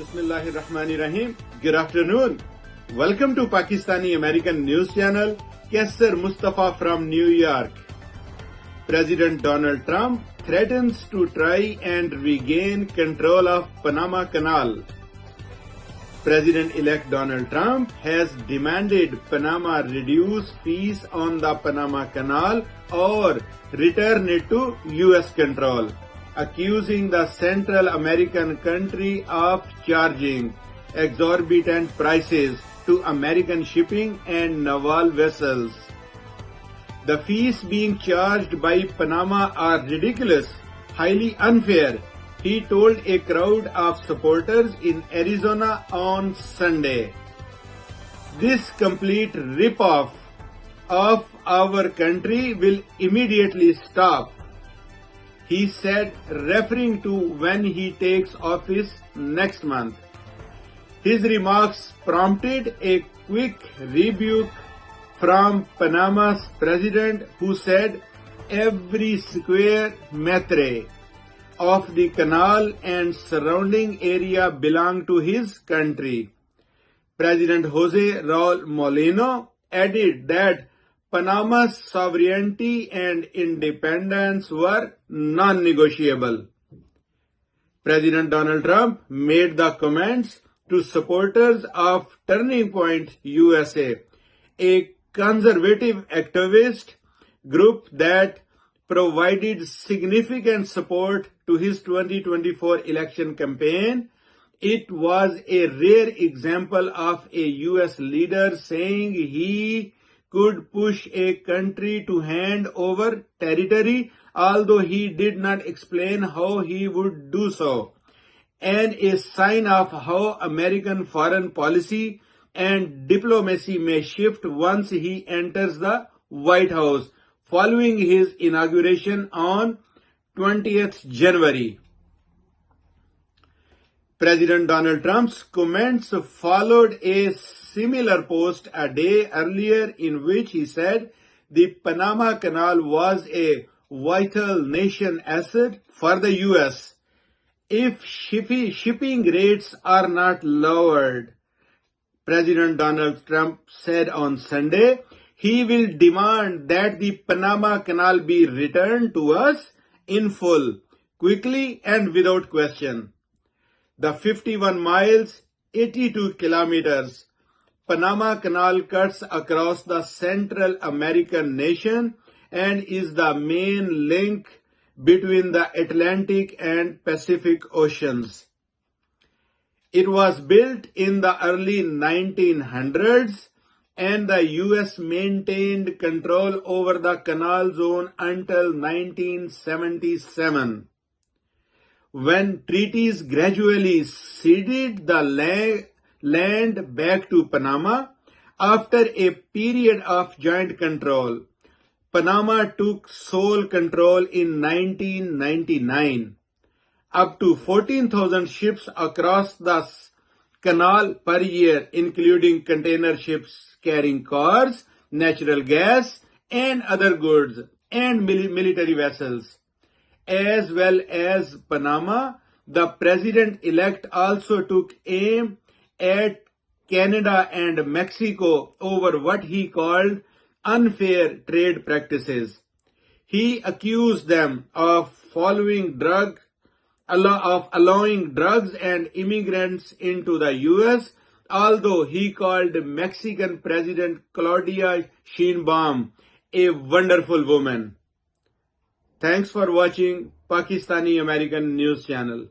Bismillahirrahmanirrahim. Good afternoon. Welcome to Pakistani-American news channel. Kesser Mustafa from New York. President Donald Trump threatens to try and regain control of Panama Canal. President-elect Donald Trump has demanded Panama reduce fees on the Panama Canal or return it to U.S. control, accusing the Central American country of charging exorbitant prices to American shipping and naval vessels. The fees being charged by Panama are ridiculous, highly unfair, he told a crowd of supporters in Arizona on Sunday. This complete rip-off of our country will immediately stop, he said, referring to when he takes office next month. His remarks prompted a quick rebuke from Panama's president, who said every square metre of the canal and surrounding area belonged to his country. President Jose Raul Molino added that Panama's sovereignty and independence were non-negotiable. President Donald Trump made the comments to supporters of Turning Point USA, a conservative activist group that provided significant support to his 2024 election campaign. It was a rare example of a U.S. leader saying he could push a country to hand over territory, although he did not explain how he would do so, and a sign of how American foreign policy and diplomacy may shift once he enters the White House following his inauguration on 20th January. President Donald Trump's comments followed a similar post a day earlier in which he said the Panama Canal was a vital nation asset for the U.S. if shipping rates are not lowered. President Donald Trump said on Sunday he will demand that the Panama Canal be returned to us in full, quickly and without question. The 51 miles, 82 kilometers, Panama Canal cuts across the Central American nation and is the main link between the Atlantic and Pacific Oceans. It was built in the early 1900s, and the U.S. maintained control over the canal zone until 1977. When treaties gradually ceded the land back to Panama after a period of joint control, Panama took sole control in 1999. Up to 14,000 ships across the canal per year, including container ships carrying cars, natural gas, and other goods, and military vessels. As well as Panama, the president-elect also took aim at Canada and Mexico over what he called unfair trade practices. He accused them of allowing drugs and immigrants into the U.S., although he called Mexican President Claudia Sheinbaum a wonderful woman. Thanks for watching Pakistani American news channel.